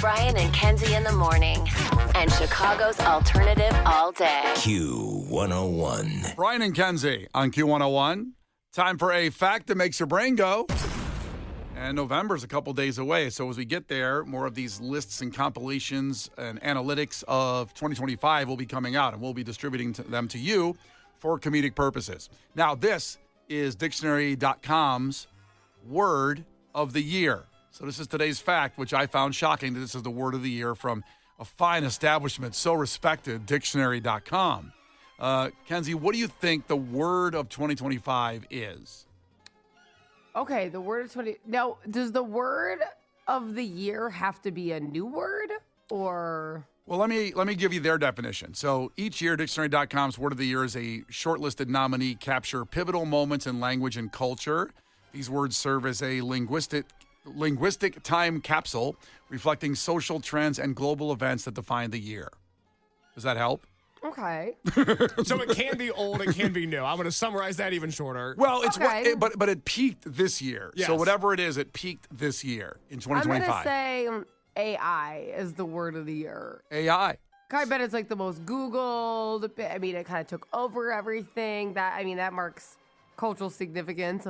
Brian and Kenzie in the morning. And Chicago's alternative all day. Q101. Brian and Kenzie on Q101. Time for a fact that makes your brain go. And November's a couple days away. So as we get there, more of these lists and compilations and analytics of 2025 will be coming out, and we'll be distributing them to you for comedic purposes. Now, this is dictionary.com's word of the year. So this is today's fact, which I found shocking that this is the word of the year from a fine establishment, so respected, dictionary.com. Kenzie, what do you think the word of 2025 is? Okay, the word of 20. Now, does the word of the year have to be a new word or? Well, let me give you their definition. So each year, dictionary.com's word of the year is a shortlisted nominee capture pivotal moments in language and culture. These words serve as a linguistic time capsule reflecting social trends and global events that define the year. Does that help? Okay. So it can be old, it can be new. I'm going to summarize that even shorter. Well, it's Okay. but it peaked this year. Yes. So whatever it is, it peaked this year in I'm 2025. going to say AI is the word of the year. AI. I bet it's like the most Googled. I mean, it kind of took over everything. That marks cultural significance.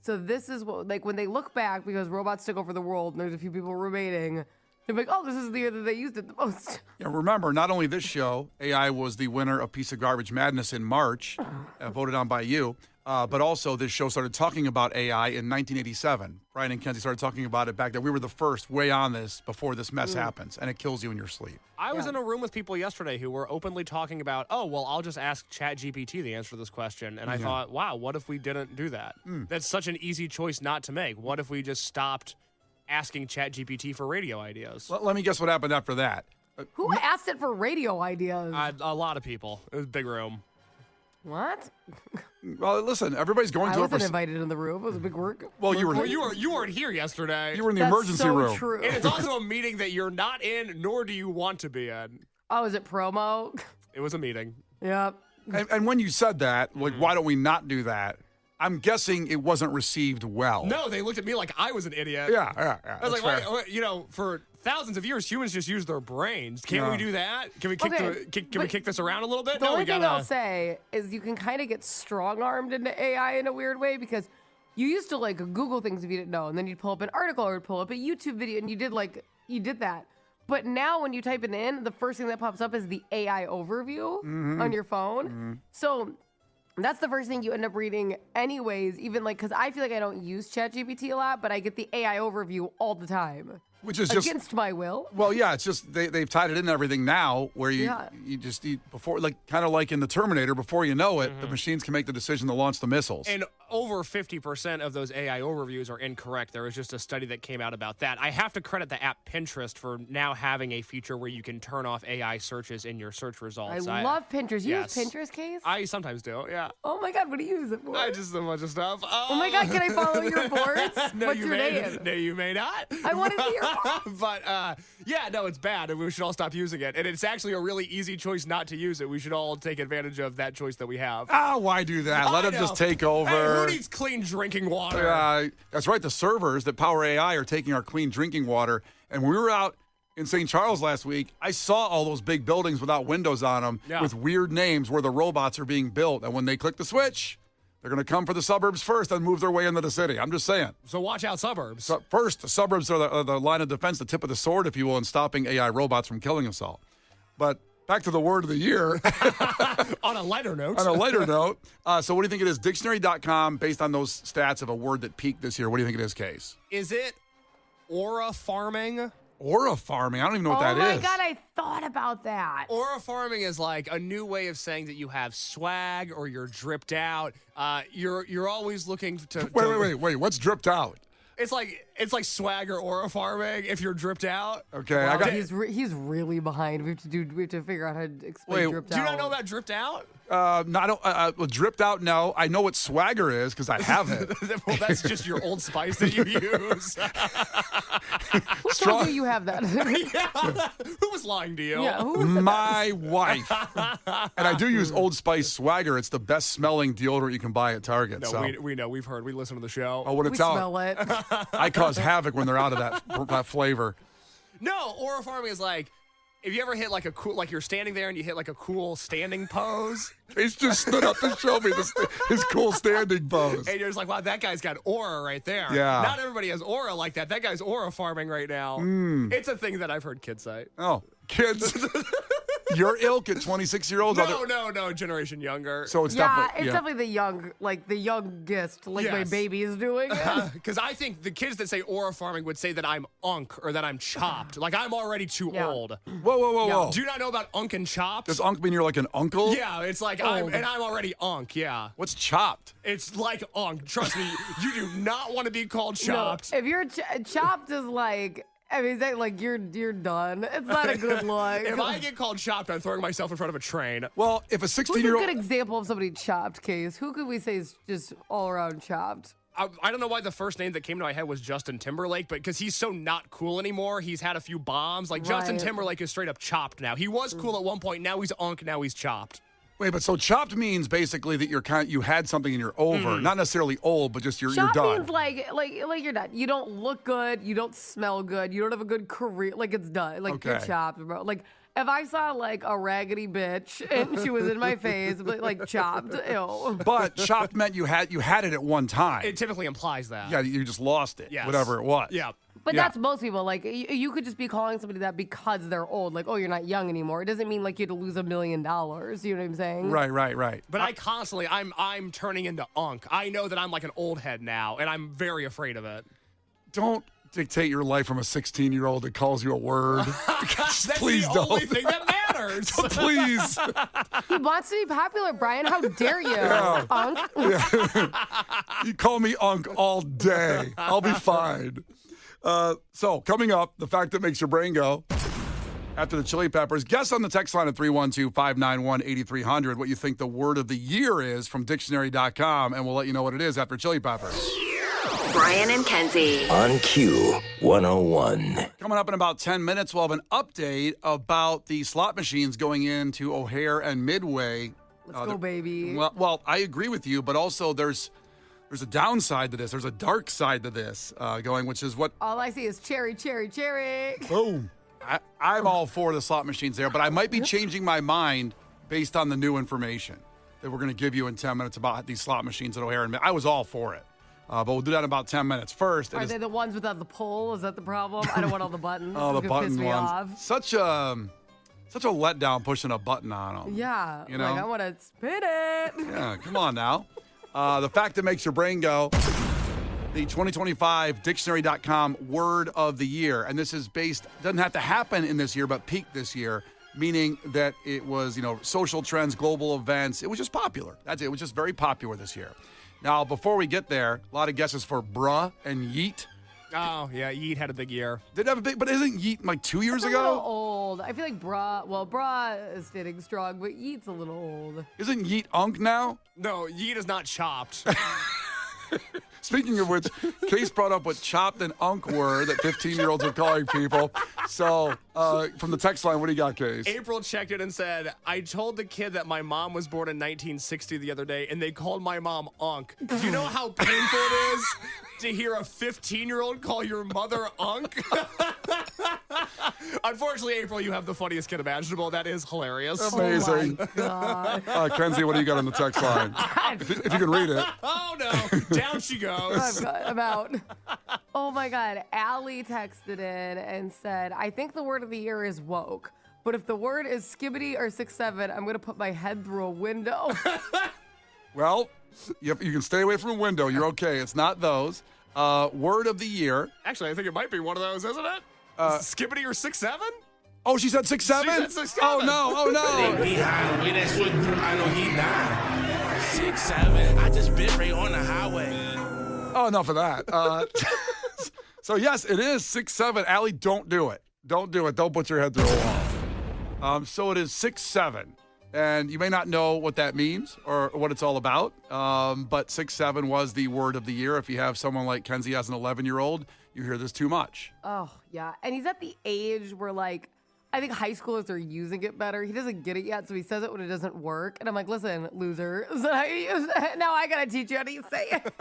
So this is what, like, when they look back, because robots took over the world and there's a few people remaining, they're like, oh, this is the year that they used it the most. Yeah, remember, not only this show, AI was the winner of Piece of Garbage Madness in March, voted on by you, but also this show started talking about AI in 1987. Brian and Kenzie started talking about it back then. We were the first way on this before this mess happens, and it kills you in your sleep. I was in a room with people yesterday who were openly talking about, oh, well, I'll just ask ChatGPT the answer to this question. And I thought, wow, what if we didn't do that? That's such an easy choice not to make. What if we just stopped asking ChatGPT for radio ideas? Let me guess what happened after that. Who asked it for radio ideas? A lot of people. It was a big room. What? Well, listen, everybody's going I through it for... wasn't invited in the room. It was a big work. Well, you were... Well, you weren't here yesterday. You were in the That's emergency so room. true. And it's also a meeting that you're not in, nor do you want to be in. Oh, is it promo? It was a meeting. Yep. And when you said that, like, why don't we not do that? I'm guessing it wasn't received well. No, they looked at me like I was an idiot. Yeah. I was like, wait, for thousands of years, humans just use their brains. Can't we do that? Can we kick this around a little bit? The only thing I'll say is you can kind of get strong-armed into AI in a weird way, because you used to like Google things if you didn't know, and then you'd pull up an article or pull up a YouTube video, and you did that. But now when you type it in, the first thing that pops up is the AI overview on your phone. So that's the first thing you end up reading anyways, even like, because I feel like I don't use ChatGPT a lot, but I get the AI overview all the time. Which is just... Against my will. Well, yeah, it's just they've tied it into everything now where you just before, like, kind of like in the Terminator, before you know it, the machines can make the decision to launch the missiles. And over 50% of those AI overviews are incorrect. There was just a study that came out about that. I have to credit the app Pinterest for now having a feature where you can turn off AI searches in your search results. I love Pinterest. You use Pinterest, Case? I sometimes do, yeah. Oh my God, what do you use it for? I just a bunch of stuff. Oh my God, can I follow your boards? No, What's your name? No, you may not. I want to see your But, yeah, no, it's bad, and we should all stop using it. And it's actually a really easy choice not to use it. We should all take advantage of that choice that we have. Oh, why do that? Let them just take over. Hey, who needs clean drinking water? That's right. The servers that power AI are taking our clean drinking water. And when we were out in St. Charles last week, I saw all those big buildings without windows on them with weird names where the robots are being built. And when they click the switch, they're going to come for the suburbs first and move their way into the city. I'm just saying. So watch out, suburbs. So first, the suburbs are the line of defense, the tip of the sword, if you will, in stopping AI robots from killing us all. But back to the word of the year. On a lighter note. So what do you think it is? Dictionary.com, based on those stats of a word that peaked this year, what do you think it is, Case? Is it aura farming? Aura farming? I don't even know what that is. Oh my God, I thought about that. Aura farming is like a new way of saying that you have swag or you're dripped out. You're always looking to... Wait. What's dripped out? It's like swag or aura farming if you're dripped out. Okay, Wow, I got. He's really behind. We have to figure out how to explain dripped out. Do you not know about dripped out? No, I don't. Well, dripped out. No, I know what swagger is because I have it. Well, that's just your Old Spice that you use. Who told you have that? Yeah. Who was lying to you? Yeah, who was My wife. And I do use Old Spice swagger. It's the best smelling deodorant you can buy at Target. No, so. we know. We've heard. We listen to the show. Oh, what We it's out. smell it. I cause havoc when they're out of that flavor. No, aura farming is like, if you ever hit like a cool, like you're standing there and you hit like a cool standing pose. He's just stood up to show me his cool standing pose. And you're just like, wow, that guy's got aura right there. Yeah. Not everybody has aura like that. That guy's aura farming right now. It's a thing that I've heard kids say. Oh, kids. Your ilk at 26-year-olds? No, generation younger. So it's definitely the young, like the youngest, like my Yes. baby is doing it. Because I think the kids that say aura farming would say that I'm unk or that I'm chopped. Like I'm already too old. Whoa. Do you not know about unk and chopped? Does unk mean you're like an uncle? Yeah, it's like I'm already unk. Yeah, What's chopped? it's like unk. Trust me, you do not want to be called chopped. No, if you're chopped is like, I mean, is that like you're done? It's not a good look. If I get called chopped, I'm throwing myself in front of a train. Well, if a Who's a 16-year-old... good example of somebody chopped, Case? Who could we say is just all around chopped? I don't know why the first name that came to my head was Justin Timberlake, but because he's so not cool anymore, he's had a few bombs. Like Justin Right. Timberlake is straight up chopped now. He was cool at one point. Now he's unk. Now he's chopped. Wait, but so chopped means basically that you had something and you're over. Not necessarily old, but just you're Chopped done. means like you're done. You don't look good. You don't smell good. You don't have a good career. Like it's done. Like you're Okay. chopped, bro. Like if I saw like a raggedy bitch and she was in my face, but like chopped, ew. But chopped meant you had it at one time. It typically implies that. Yeah, you just lost it. Yes. Whatever it was. Yeah. But Yeah. that's most people. Like you could just be calling somebody that because they're old. Like, oh, you're not young anymore. It doesn't mean like you had to lose $1 million. You know what I'm saying? Right. But I constantly, I'm turning into unk. I know that I'm like an old head now, and I'm very afraid of it. Don't dictate your life from a 16-year-old that calls you a word. That's Please the don't. only thing that matters. Please. He wants to be popular, Brian. How dare you, Unk? You call me Unk all day. I'll be fine. So coming up, the fact that makes your brain go. After the Chili Peppers, guess on the text line at 312-591-8300 what you think the word of the year is from dictionary.com, and we'll let you know what it is after Chili Peppers. Brian and Kenzie. On Q 101. Coming up in about 10 minutes, we'll have an update about the slot machines going into O'Hare and Midway. Let's go, baby. Well, I agree with you, but also there's a downside to this. There's a dark side to this going, which is what... All I see is cherry, cherry, cherry. Boom. I'm all for the slot machines there, but I might be changing my mind based on the new information that we're going to give you in 10 minutes about these slot machines at O'Hare and Midway. I was all for it. But we'll do that in about 10 minutes. First, Are they the ones without the pull? Is that the problem? I don't want all the buttons. oh, the It's gonna piss button me ones. off. Such a letdown pushing a button on them. Yeah. You know? Like, I want to spin it. Yeah, come on now. The fact that makes your brain go. The 2025 dictionary.com word of the year. And this is doesn't have to happen in this year, but peaked this year, meaning that it was, social trends, global events. It was just popular. That's it. It was just very popular this year. Now, before we get there, a lot of guesses for bruh and yeet. Oh, yeah, Yeet had a big year. Did have a big, but isn't yeet like 2 years It's a little ago? old. I feel like bra is standing strong, but yeet's a little old. Isn't yeet unk now? No, Yeet is not chopped. Speaking of which, Case brought up what chopped and unk were that 15-year-olds are calling people. So, from the text line, what do you got, Case? April checked it and said, I told the kid that my mom was born in 1960 the other day, and they called my mom Unk. Do you know how painful it is to hear a 15-year-old call your mother Unk? Unfortunately, April, you have the funniest kid imaginable. That is hilarious. Amazing. Oh my God. Kenzie, what do you got on the text line? If you can read it. Oh, no. Down she goes. I'm out. Oh my God. Allie texted in and said, I think the word of the year is woke. But if the word is skibbity or 6'7", I'm going to put my head through a window. Well, you can stay away from a window. You're okay. It's not those. Word of the year. Actually, I think it might be one of those, isn't it? Skibbity or 6'7"? Oh, she said 6'7"? She said 6'7". Oh, no. Oh, no. Behind the way that switch, I know he died. 6'7", I just bit right on the highway. Oh, enough of that. So, yes, it is 6'7". Allie, don't do it. Don't do it. Don't put your head through a wall. So it is 6'7". And you may not know what that means or what it's all about, but 6'7" was the word of the year. If you have someone like Kenzie as an 11-year-old, you hear this too much. Oh, yeah. And he's at the age where, like, I think high schoolers are using it better. He doesn't get it yet, so he says it when it doesn't work. And I'm like, listen, loser. So now I got to teach you how to say it.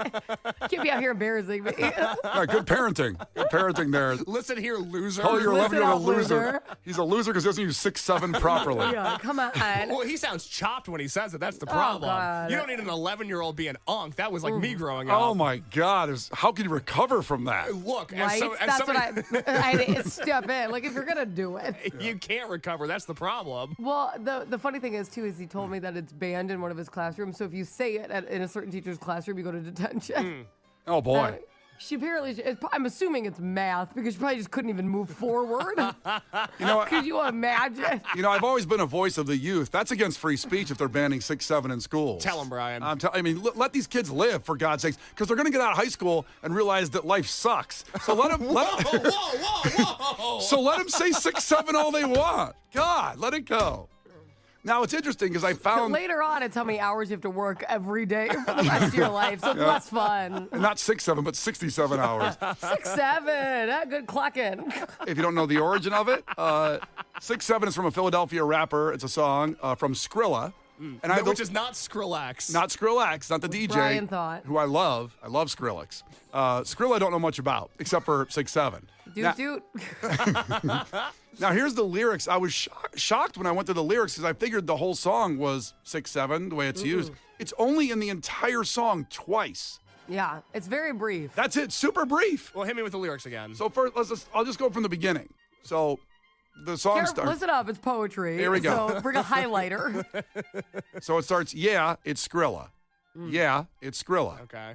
Can't be out here embarrassing me. Yeah, good parenting. Good parenting there. Listen here, loser. Oh, your 11-year-old a Listen loser. up, loser. He's a loser because he doesn't use 6'7" properly. Yeah, come on. Well, he sounds chopped when he says it. That's the problem. God. You don't need an 11-year-old being unk. That was like me growing up. Oh, my God. How can you recover from that? Look, Right? as That's somebody, what I had to step in. Like, if you're going to do it. you can't recover. That's the problem. Well, the funny thing is, too, is he told me that it's banned in one of his classrooms. So if you say it in a certain teacher's classroom, you go to detention. Oh, boy. She apparently, I'm assuming it's math because she probably just couldn't even move forward. You know, Could you imagine? I've always been a voice of the youth. That's against free speech if they're banning 6'7" in schools. Tell him, Brian. Let these kids live, for God's sakes, because they're going to get out of high school and realize that life sucks. So let them. Whoa. So let them say 6'7" all they want. God, let it go. Now, it's interesting because I found... Later on, it's how many hours you have to work every day for the rest of your life, so it's less fun. Not 6'7", but 67 hours. 6'7", good clocking. If you don't know the origin of it, 6'7" is from a Philadelphia rapper. It's a song from Skrilla. And Which is not Skrillex. Not Skrillex, not the DJ. Brian thought. Who I love. I love Skrillex. Skrilla I don't know much about, except for 6'7". Doot. Now, here's the lyrics. I was shocked when I went to the lyrics because I figured the whole song was 6'7", the way it's used. It's only in the entire song twice. Yeah, it's very brief. That's it. Super brief. Well, hit me with the lyrics again. So first, I'll just go from the beginning. So the song starts. Listen up, it's poetry. Here we go. So bring a highlighter. So it starts, yeah, it's Skrilla. Yeah, it's Skrilla. Okay.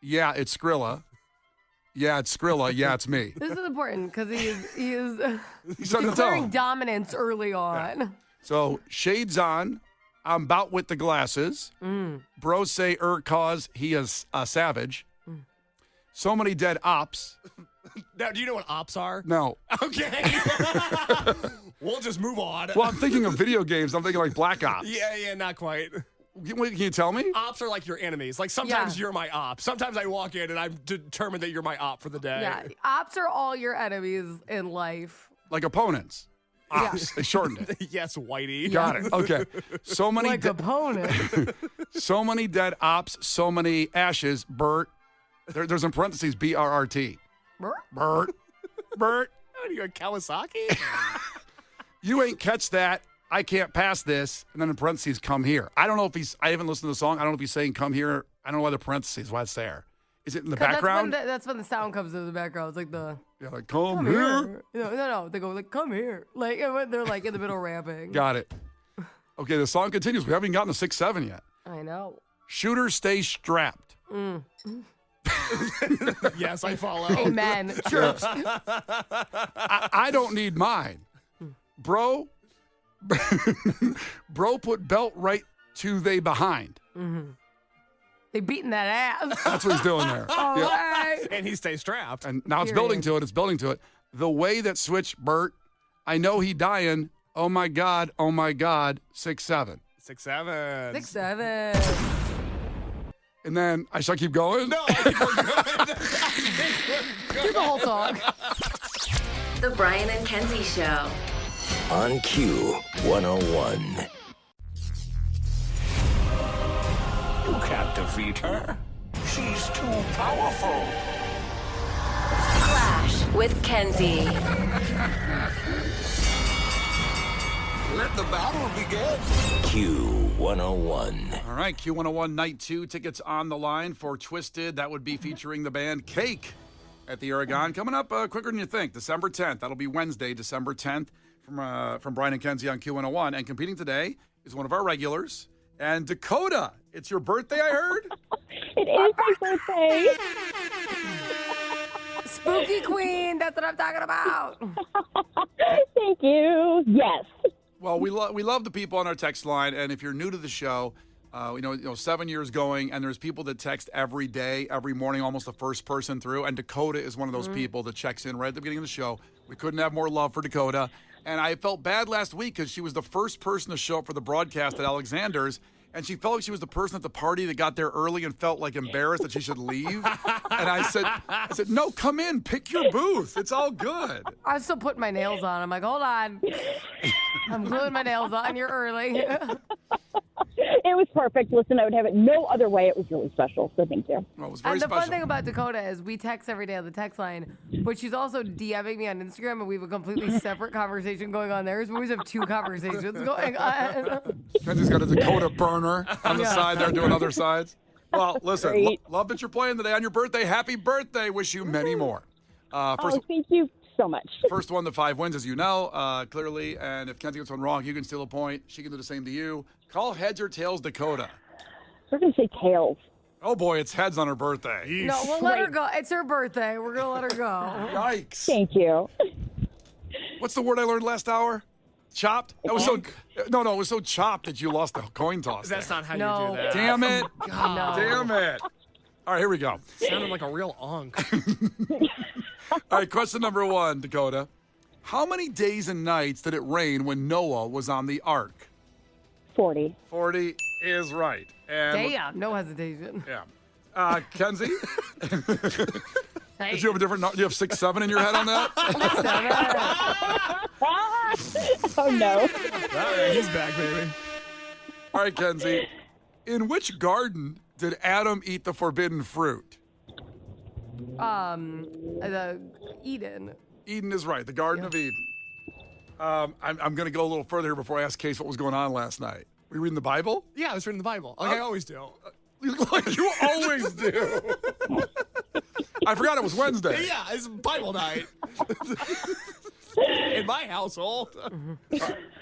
Yeah, it's Skrilla. Yeah, it's Skrilla. Yeah, it's me. This is important because he's setting the declaring tone. dominance early on. Yeah. So shades on. I'm bout with the glasses. Bros say cause he is a savage. So many dead ops. Now, do you know what ops are? No. Okay. We'll just move on. Well, I'm thinking of video games. I'm thinking like Black Ops. Yeah, not quite. Can you tell me? Ops are like your enemies. Like sometimes you're my op. Sometimes I walk in and I'm determined that you're my op for the day. Yeah, ops are all your enemies in life. Like opponents. Ops. They shortened it. Yes, Whitey. Got it. Okay. So many Like opponent. so many dead ops, so many ashes. Bert. There's in parentheses BRRT. Bert. What are you, a Kawasaki? You ain't catch that. I can't pass this. And then in parentheses, come here. I don't know if I haven't listened to the song. I don't know if he's saying come here. I don't know why the parentheses, why it's there. Is it in the background? That's when the sound comes in the background. It's like Yeah, like come here. No. They go like, come here. Like, and they're like in the middle rapping. Got it. Okay, the song continues. We haven't even gotten to 6'7" yet. I know. Shooter stay strapped. Yes, I follow. Amen. Church. I don't need mine. Bro put belt right to they behind. They beating that ass. That's what he's doing there. All Yeah. right. And he stays strapped. And now it's Period. building to it. It's building to it. The way that switched Bert, I know he dying. Oh my God. 6'7". 6'7". 6'7". And then I shall keep going. No, I think we're good. Do the whole song. The Brian and Kenzie Show. On Q 101. You can't defeat her. She's too powerful. Klash with Kenzie. Let the battle begin. Q 101. All right, Q101 Night 2. Tickets on the line for Twisted. That would be featuring the band Cake at the Aragon. Coming up quicker than you think. December 10th. That'll be Wednesday, December 10th from Brian and Kenzie on Q101. And competing today is one of our regulars. And Dakota, it's your birthday, I heard? It is my birthday. Spooky Queen. That's what I'm talking about. Thank you. Yes. Well, we love the people on our text line, and if you're new to the show, 7 years going, and there's people that text every day, every morning, almost the first person through, and Dakota is one of those people that checks in right at the beginning of the show. We couldn't have more love for Dakota, and I felt bad last week because she was the first person to show up for the broadcast at Alexander's, and she felt like she was the person at the party that got there early and felt like embarrassed that she should leave. And I said, no, come in, pick your booth. It's all good. I was still putting my nails on. I'm like, hold on. I'm gluing my nails on. You're early. It was perfect. Listen, I would have it no other way. It was really special, so thank you. Well, it was very And the special. fun thing about Dakota is we text every day on the text line, but she's also DMing me on Instagram, and we have a completely separate conversation going on there. So we always have two conversations going on. Kenzie's got a Dakota burner on the side there doing other sides. Well, listen, Great. love that you're playing today on your birthday. Happy birthday. Wish you many more. First, Thank you so much. First 1 to 5 wins, as you know, clearly. And if Kenzie gets one wrong, you can steal a point. She can do the same to you. Call heads or tails, Dakota. We're going to say tails. Oh, boy, it's heads on her birthday. No, we'll let her go. It's her birthday. We're going to let her go. Yikes. Thank you. What's the word I learned last hour? Chopped? That was so... No, it was so chopped that you lost the coin toss. That's there. not how No. you do that. Damn it. No. Damn it. All right, here we go. Sounded like a real unk. All right, question number 1, Dakota. How many days and nights did it rain when Noah was on the ark? 40. 40 is right. And Damn, no hesitation. yeah. Kenzie, Hey. did you have a different? Do you have 6, 7 in your head on that? Oh, no. All right, he's back, baby. All right, Kenzie. In which garden did Adam eat the forbidden fruit? The Eden. Eden is right. The Garden of Eden. I'm going to go a little further here before I ask Case what was going on last night. Were you reading the Bible? Yeah, I was reading the Bible, like I always do. Like you always do. I forgot it was Wednesday. Yeah, it's Bible night. In my household.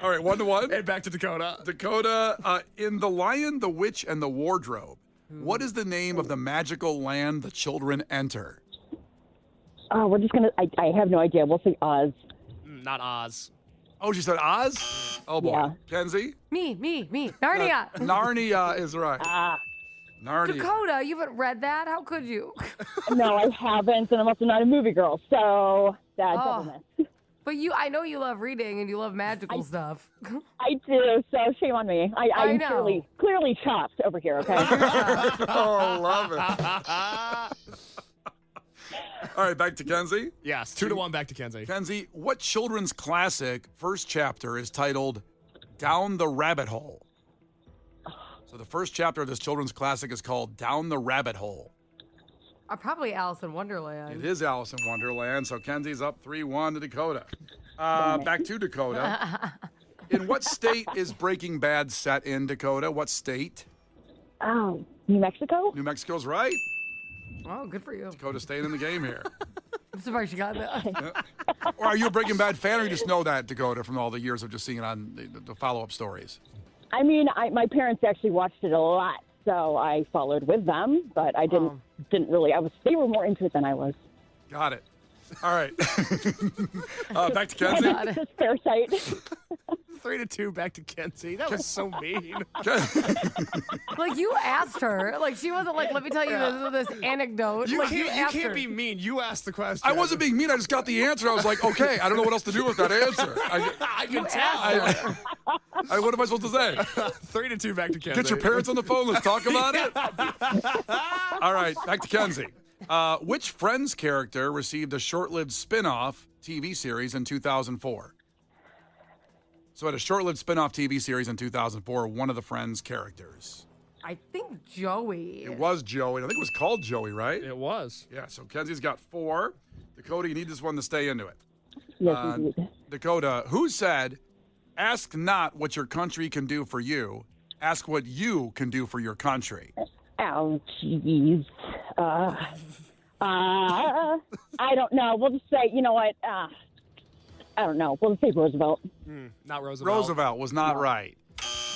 All right, 1 to 1. And back to Dakota. Dakota, in The Lion, the Witch, and the Wardrobe, what is the name of the magical land the children enter? Oh, we're just going to, I have no idea. We'll say Oz. Not Oz. Oh, she said Oz? Oh, boy. Yeah. Kenzie? Me. Narnia. Narnia is right. Narnia. Dakota, you haven't read that? How could you? No, I haven't, and I'm also not a movie girl, so that Oh. double miss. But I know you love reading and you love magical stuff. I do, so shame on me. I I'm know. clearly chopped over here, okay? Oh, love it. All right, back to Kenzie. Yes, 2 to 1 back to Kenzie. Kenzie, what children's classic first chapter is titled Down the Rabbit Hole? So the first chapter of this children's classic is called Down the Rabbit Hole. Probably Alice in Wonderland. It is Alice in Wonderland, so Kenzie's up 3-1 to Dakota. Back to Dakota. In what state is Breaking Bad set in, Dakota? What state? Oh, New Mexico? New Mexico's right. Oh, good for you. Dakota staying in the game here. I'm surprised you got that. Or are you a Breaking Bad fan, or you just know that, Dakota, from all the years of just seeing it on the follow-up stories? I mean, my parents actually watched it a lot, so I followed with them, but I didn't really. They were more into it than I was. Got it. All right. Back to Kenzie. Got This fair sight. 3 to 2 back to Kenzie. That was so mean. Like, you asked her. Like, she wasn't like, let me tell you this anecdote. You like, can't her. be mean. You asked the question. I wasn't being mean. I just got the answer. I was like, okay, I don't know what else to do with that answer. I can tell. What am I supposed to say? 3 to 2 back to Kenzie. Get your parents on the phone. Let's talk about it. All right, back to Kenzie. Which Friends character received a short-lived spin-off TV series in 2004? So at a short-lived spin-off TV series in 2004, one of the Friends characters. I think Joey. It was Joey. I think it was called Joey, right? It was. Yeah, so Kenzie's got 4. Dakota, you need this one to stay into it. Yes, indeed. Dakota, who said, ask not what your country can do for you, ask what you can do for your country? Oh, jeez. I don't know. We'll just say, you know what? I don't know. We'll just say Roosevelt. Not Roosevelt. Roosevelt was not right.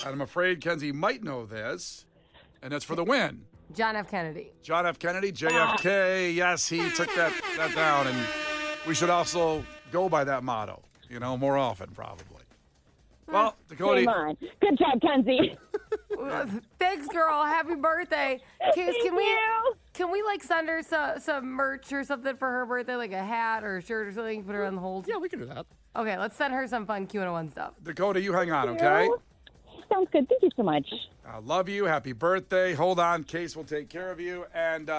And I'm afraid Kenzie might know this, and that's for the win. John F. Kennedy. John F. Kennedy, JFK, yes, he took that down, and we should also go by that motto, more often, probably. Well, Dakota. Come on. Good job, Kenzie. Thanks, girl. Happy birthday. Can we like send her some merch or something for her birthday, like a hat or a shirt or something? Put her on the hold. Yeah, we can do that. Okay, let's send her some fun Q101 stuff. Dakota, you hang on, okay? Sounds good. Thank you so much. I love you. Happy birthday. Hold on. Case will take care of you. And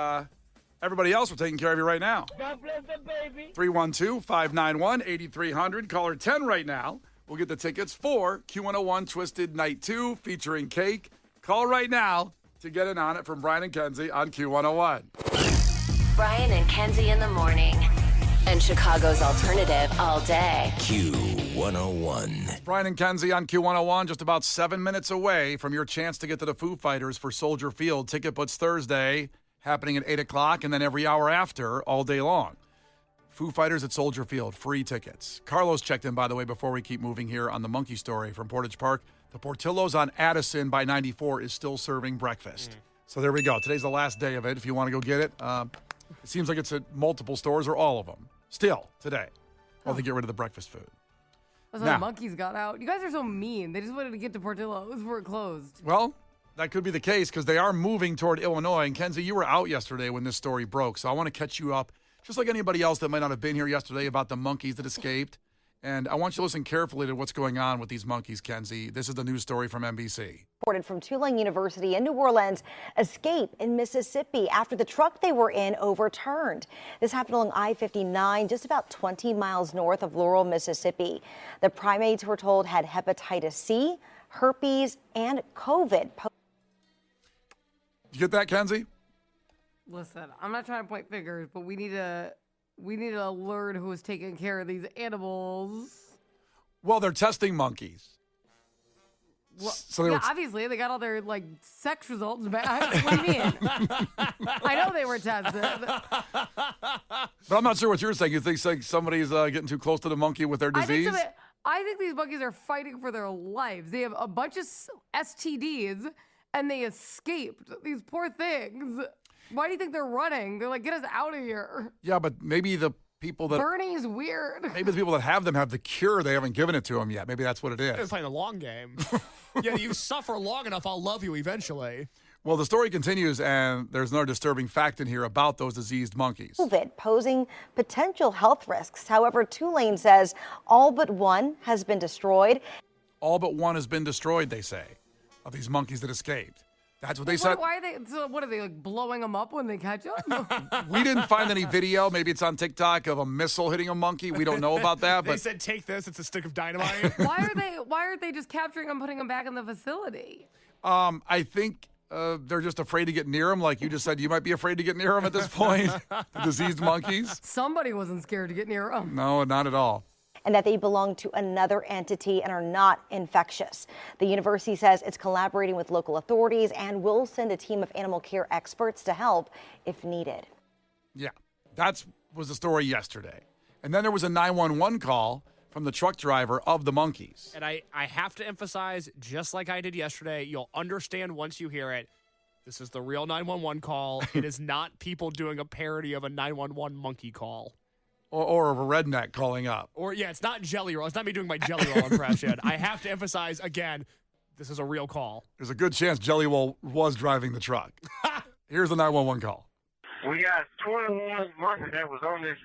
everybody else, we're taking care of you right now. God bless the baby. 312-591-8300. Caller 10 right now. We'll get the tickets for Q101 Twisted Night 2 featuring Cake. Call right now to get in on it from Brian and Kenzie on Q101. Brian and Kenzie in the morning. And Chicago's alternative all day. Q101. Brian and Kenzie on Q101, just about 7 minutes away from your chance to get to the Foo Fighters for Soldier Field. Ticket puts Thursday, happening at 8 o'clock, and then every hour after, all day long. Foo Fighters at Soldier Field, free tickets. Carlos checked in, by the way, before we keep moving here on the monkey story from Portage Park. The Portillo's on Addison by 94 is still serving breakfast. So there we go. Today's the last day of it if you want to go get it. It seems like it's at multiple stores or all of them. Still, today. While they get rid of the breakfast food. That's why the monkeys got out. You guys are so mean. They just wanted to get to Portillo's before it closed. Well, that could be the case because they are moving toward Illinois. And Kenzie, you were out yesterday when this story broke. So I want to catch you up, just like anybody else that might not have been here yesterday, about the monkeys that escaped. And I want you to listen carefully to what's going on with these monkeys, Kenzie. This is the news story from NBC. Reported from Tulane University in New Orleans, escape in Mississippi after the truck they were in overturned. This happened along I-59, just about 20 miles north of Laurel, Mississippi. The primates, we're told, had hepatitis C, herpes, and COVID. You get that, Kenzie? Listen, I'm not trying to point fingers, but we need to learn who is taking care of these animals. Well, they're testing monkeys. Well, So they yeah, were obviously they got all their sex results back. What do you mean? I know they were tested. But I'm not sure what you're saying. You think somebody's getting too close to the monkey with their disease? I think these monkeys are fighting for their lives. They have a bunch of STDs and they escaped. These poor things. Why do you think they're running? They're like, get us out of here. Yeah, but maybe the people that Bernie's weird. maybe the people that have them have the cure. They haven't given it to them yet. Maybe that's what it They're is. playing the long game. Yeah, you suffer long enough, I'll love you eventually. Well, the story continues, and there's another disturbing fact in here about those diseased monkeys. COVID posing potential health risks. However, Tulane says all but one has been destroyed. All but one has been destroyed, they say, of these monkeys that escaped. That's what they said. Why are they? So what are they blowing them up when they catch them? We didn't find any video. Maybe it's on TikTok of a missile hitting a monkey. We don't know about that. They But said, take this, it's a stick of dynamite. Why aren't they just capturing them, putting them back in the facility? I think they're just afraid to get near them. Like you just said, you might be afraid to get near them at this point. The diseased monkeys. Somebody wasn't scared to get near them. No, not at all. And that they belong to another entity and are not infectious. The university says it's collaborating with local authorities and will send a team of animal care experts to help if needed. Yeah, that was the story yesterday. And then there was a 911 call from the truck driver of the monkeys. And I have to emphasize, just like I did yesterday, you'll understand once you hear it. This is the real 911 call. It is not people doing a parody of a 911 monkey call. Or of a redneck calling up. Or, yeah, it's not Jelly Roll. It's not me doing my Jelly Roll impression. I have to emphasize, again, this is a real call. There's a good chance Jelly Roll was driving the truck. Here's the 911 call. We got 21 monkeys that was on this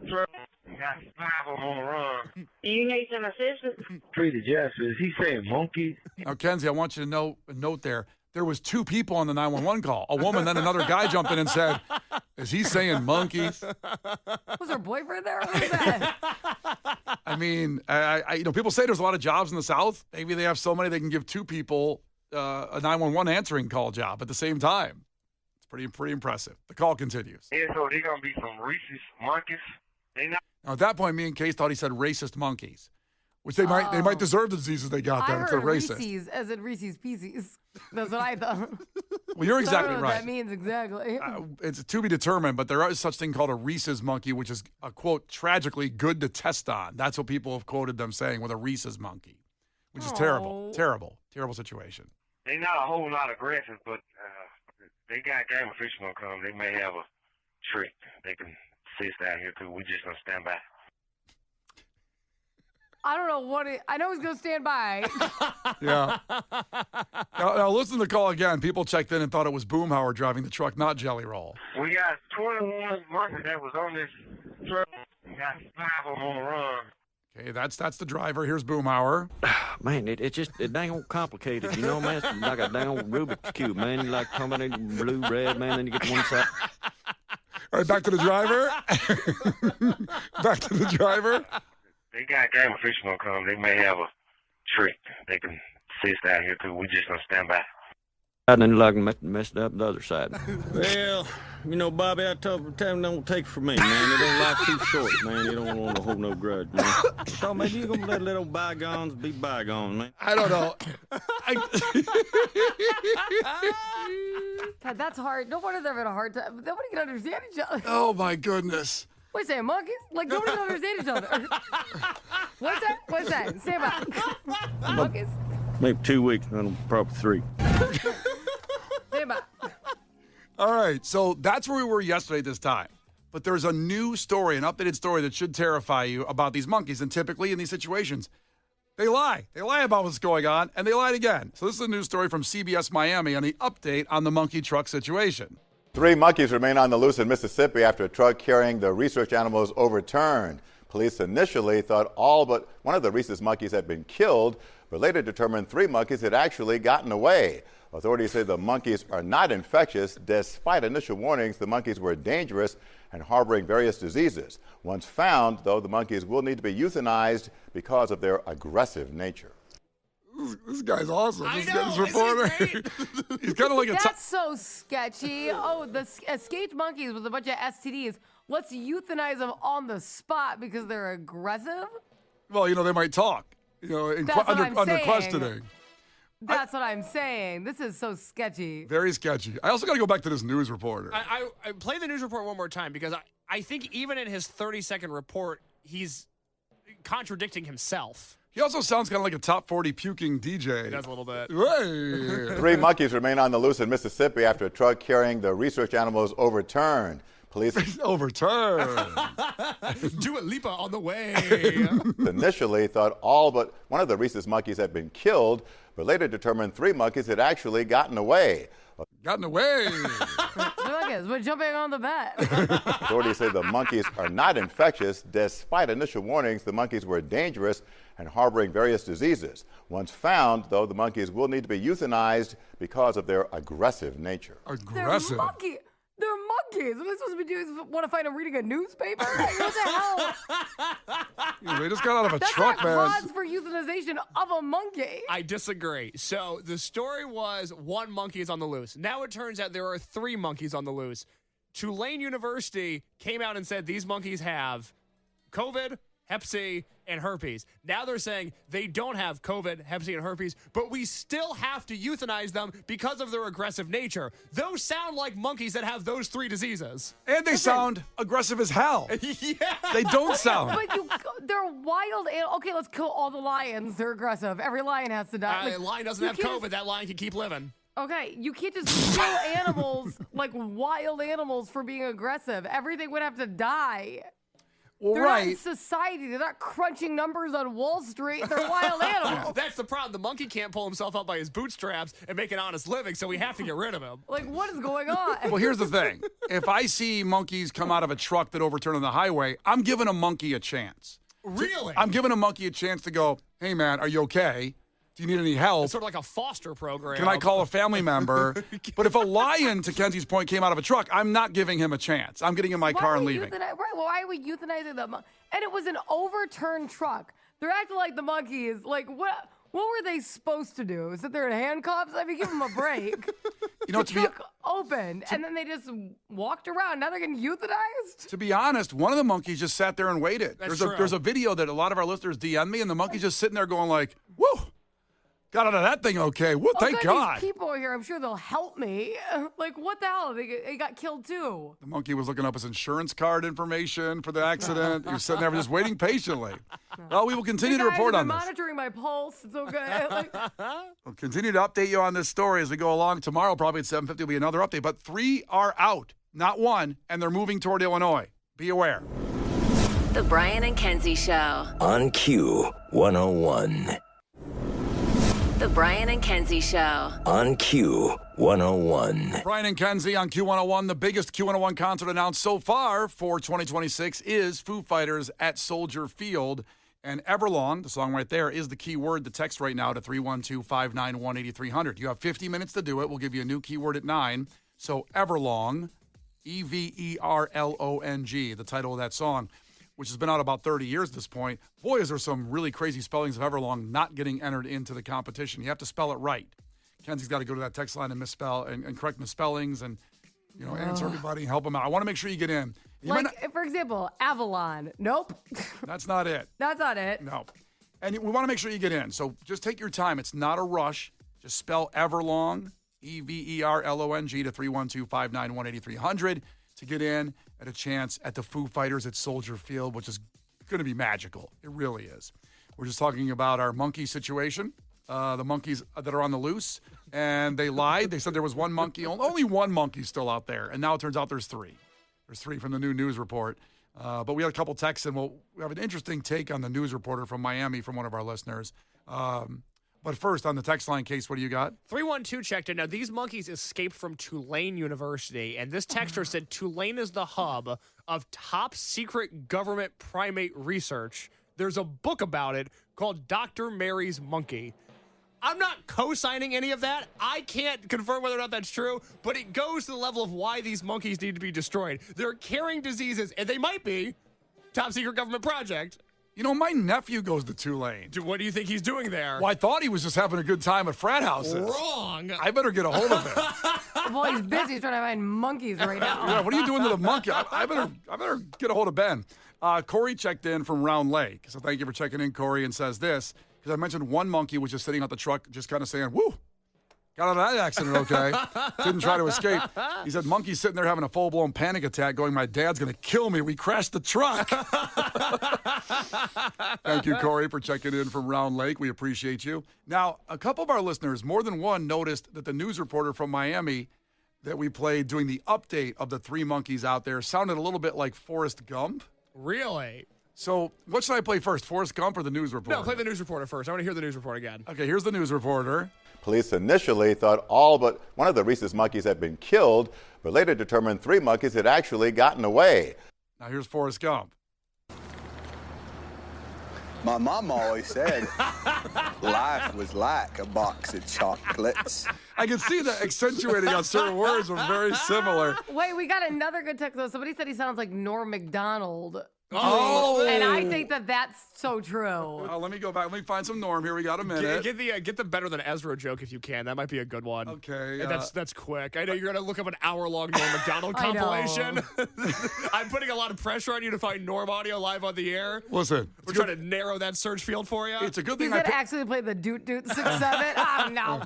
truck. We got 5 of them on the run. You need some assistance? Treated justice. He saying monkeys. Now, Kenzie, I want you to note there was 2 people on the 911 call. A woman, then another guy jumped in and said, is he saying monkeys? Was her boyfriend there? Who was that? I mean, I people say there's a lot of jobs in the South. Maybe they have so many they can give 2 people a 911 answering call job at the same time. It's pretty impressive. The call continues. Yeah, so they're going to be some Reese's monkeys. They not. Now, at that point, me and Case thought he said racist monkeys, which they might deserve the diseases they got I then if they're heard racist. Reese's as in Reese's Pieces. That's what I thought. Well, you're I don't exactly know what right. that means exactly. It's to be determined, but there is such thing called a Reese's monkey, which is a quote tragically good to test on. That's what people have quoted them saying with a Reese's monkey, which is terrible situation. They not a whole lot aggressive, but they got game officials gonna come. They may have a trick. They can assist out here too. We just gonna stand by. I don't know what I know he's going to stand by. Yeah. Now listen to the call again. People checked in and thought it was Boomhauer driving the truck, not Jelly Roll. We got 21 monkeys that was on this truck. We got 5 of them on the run. Okay, that's the driver. Here's Boomhauer. Man, it dang old complicated, you know, man. It's like a dang old Rubik's Cube, man. You like combination blue, red, man, then you get to one side. All right, back to the driver. Back to the driver. They got game officials gonna come. They may have a trick. They can assist out here too. We just gonna stand by. And then you like messed up the other side. Well, you know, Bobby, I told you, don't take it from me, man. It don't life too short, man. You don't want to hold no grudge, man. So maybe you're gonna let little bygones be bygones, man. I don't know. God, that's hard. No wonder they're having a hard time. Nobody can understand each other. Oh, my goodness. Wait a second, monkeys? Like, nobody can understand each other. What's that? What's that? Say about monkeys? Maybe 2 weeks, and probably 3. Say about. All right, so that's where we were yesterday this time. But there's a new story, an updated story that should terrify you about these monkeys. And typically in these situations, they lie. They lie about what's going on, and they lied again. So this is a news story from CBS Miami on the update on the monkey truck situation. 3 monkeys remain on the loose in Mississippi after a truck carrying the research animals overturned. Police initially thought all but one of the rhesus monkeys had been killed, but later determined 3 monkeys had actually gotten away. Authorities say the monkeys are not infectious. Despite initial warnings, the monkeys were dangerous and harboring various diseases. Once found, though, the monkeys will need to be euthanized because of their aggressive nature. This guy's awesome. I This know, guy's reporter. He's kind of like a That's so sketchy. Oh, the escaped monkeys with a bunch of STDs. Let's euthanize them on the spot because they're aggressive? Well, you know, they might talk, you know, That's what I'm under saying. questioning. That's what I'm saying. This is so sketchy. Very sketchy. I also got to go back to this news reporter. I play the news report one more time because I think even in his 30-second report, he's contradicting himself. He also sounds kind of like a top 40 puking DJ. He does a little bit. Hey. 3 monkeys remain on the loose in Mississippi after a truck carrying the research animals overturned. Police Overturned. Dua Lipa on the way. initially thought all but one of the rhesus monkeys had been killed, but later determined 3 monkeys had actually gotten away. Gotten away. Monkeys, we're jumping on the bed. Authorities say the monkeys are not infectious. Despite initial warnings, the monkeys were dangerous and harboring various diseases. Once found, though, the monkeys will need to be euthanized because of their aggressive nature. Aggressive. They're monkeys. What am I supposed to be doing? Want to find them reading a newspaper? Like, what the hell? Yeah, they just got out of a That's truck, not man. cause for euthanization of a monkey. I disagree. So the story was 1 monkey is on the loose. Now it turns out there are 3 monkeys on the loose. Tulane University came out and said these monkeys have COVID, Hep C, and herpes. Now they're saying they don't have COVID, Hep C, and herpes, but we still have to euthanize them because of their aggressive nature. Those sound like monkeys that have those 3 diseases. And they sound aggressive as hell. Yeah. They don't sound. But they're wild. Okay, let's kill all the lions. They're aggressive. Every lion has to die. A lion doesn't you have can't COVID. That lion can keep living. Okay, you can't just kill animals, like wild animals, for being aggressive. Everything would have to die. Well, They're not right. in society. They're not crunching numbers on Wall Street. They're wild animals. That's the problem. The monkey can't pull himself up by his bootstraps and make an honest living, so we have to get rid of him. Like, what is going on? Well, here's the thing. If I see monkeys come out of a truck that overturned on the highway, I'm giving a monkey a chance. Really? I'm giving a monkey a chance to go, hey, man, are you okay? Do you need any help? It's sort of like a foster program. Can I call a family member? But if a lion, to Kenzie's point, came out of a truck, I'm not giving him a chance. I'm getting in my car and leaving. Right, well, why are we euthanizing them? And it was an overturned truck. They're acting like the monkeys. Like, what were they supposed to do? Sit there in handcuffs? I mean, give them a break. You know, the truck opened, and then they just walked around. Now they're getting euthanized? To be honest, one of the monkeys just sat there and waited. That's There's a video that a lot of our listeners DM me, and the monkey's just sitting there going like, woo, got out of that thing okay. Woo, thank good, God. These people are here. I'm sure they'll help me. Like, what the hell? They got killed too. The monkey was looking up his insurance card information for the accident. He was sitting there just waiting patiently. Well, we will continue to report on this. Monitoring my pulse. It's okay. Like, We'll continue to update you on this story as we go along. Tomorrow, probably at 7:50, will be another update. But 3 are out, not 1, and they're moving toward Illinois. Be aware. The Brian and Kenzie Show. On Q 101. The Brian and Kenzie Show. On Q 101. Brian and Kenzie on Q101. The biggest Q101 concert announced so far for 2026 is Foo Fighters at Soldier Field And Everlong, the song right there, is the key word to text right now to 312-591-8300. You have 50 minutes to do it. We'll give you a new keyword at 9. So Everlong, Everlong, the title of that song, which has been out about 30 years at this point. Boy, is there some really crazy spellings of Everlong not getting entered into the competition. You have to spell it right. Kenzie's got to go to that text line and misspell and correct misspellings and answer everybody and help them out. I want to make sure you get in. For example, Avalon. Nope. That's not it. That's not it. No. And we want to make sure you get in. So just take your time. It's not a rush. Just spell Everlong, Everlong to 312-591-8300 to get in at a chance at the Foo Fighters at Soldier Field, which is going to be magical. It really is. We're just talking about our monkey situation, the monkeys that are on the loose, and they lied. They said there was one monkey, only one monkey still out there, and now it turns out there's 3. There's 3 from the new news report. But we had a couple texts, and we have an interesting take on the news reporter from Miami from one of our listeners. But first, on the text line case, what do you got? 312 checked in. Now, these monkeys escaped from Tulane University, and this texter said Tulane is the hub of top secret government primate research. There's a book about it called Dr. Mary's Monkey. I'm not co-signing any of that. I can't confirm whether or not that's true, but it goes to the level of why these monkeys need to be destroyed. They're carrying diseases, and they might be top secret government project. You know, my nephew goes to Tulane. What do you think he's doing there? Well, I thought he was just having a good time at frat houses. Wrong. I better get a hold of him. Well, he's busy. He's trying to find monkeys right now. Yeah, what are you doing to the monkey? I better get a hold of Ben. Corey checked in from Round Lake. So thank you for checking in, Corey, and says this, because I mentioned one monkey was just sitting out the truck just kind of saying, woo, got out of that accident okay. Didn't try to escape. He said, monkey's sitting there having a full-blown panic attack going, my dad's going to kill me. We crashed the truck. Thank you, Corey, for checking in from Round Lake. We appreciate you. Now, a couple of our listeners, more than one, noticed that the news reporter from Miami that we played doing the update of the 3 monkeys out there sounded a little bit like Forrest Gump. Really? So what should I play first, Forrest Gump or the news reporter? No, play the news reporter first. I want to hear the news report again. Okay, here's the news reporter. Police initially thought all but one of the rhesus monkeys had been killed, but later determined 3 monkeys had actually gotten away. Now here's Forrest Gump. My mom always said life was like a box of chocolates. I can see that accentuating on certain words was very similar. Wait, we got another good text though. Somebody said he sounds like Norm Macdonald. Oh! And I think that that's so true. Let me go back. Let me find some Norm here. We got a minute. Get the better than Ezra joke if you can. That might be a good one. Okay. And that's quick. I know you're going to look up an hour-long Norm Macdonald compilation. I'm putting a lot of pressure on you to find Norm audio live on the air. Listen. We're trying to narrow that search field for you. It's a good thing I actually play the Doot Doot 6-7. Oh, no.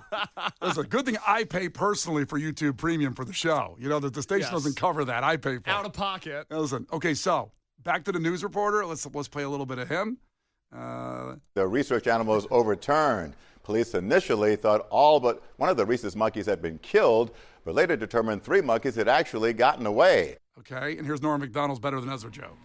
It's a good thing I pay personally for YouTube Premium for the show. You know, the station doesn't cover that. I pay for it. Out of pocket. Listen. Okay, so back to the news reporter. Let's play a little bit of him. The research animal was overturned. Police initially thought all but one of the rhesus monkeys had been killed, but later determined 3 monkeys had actually gotten away. Okay, and here's Norm Macdonald's Better Than Ezra joke.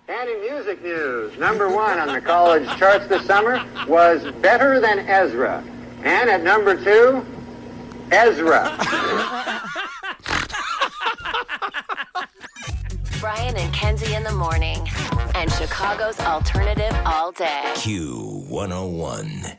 And in music news, number 1 on the college charts this summer was Better Than Ezra. And at number 2, Ezra. Brian and Kenzie in the morning. And Chicago's alternative all day. Q101.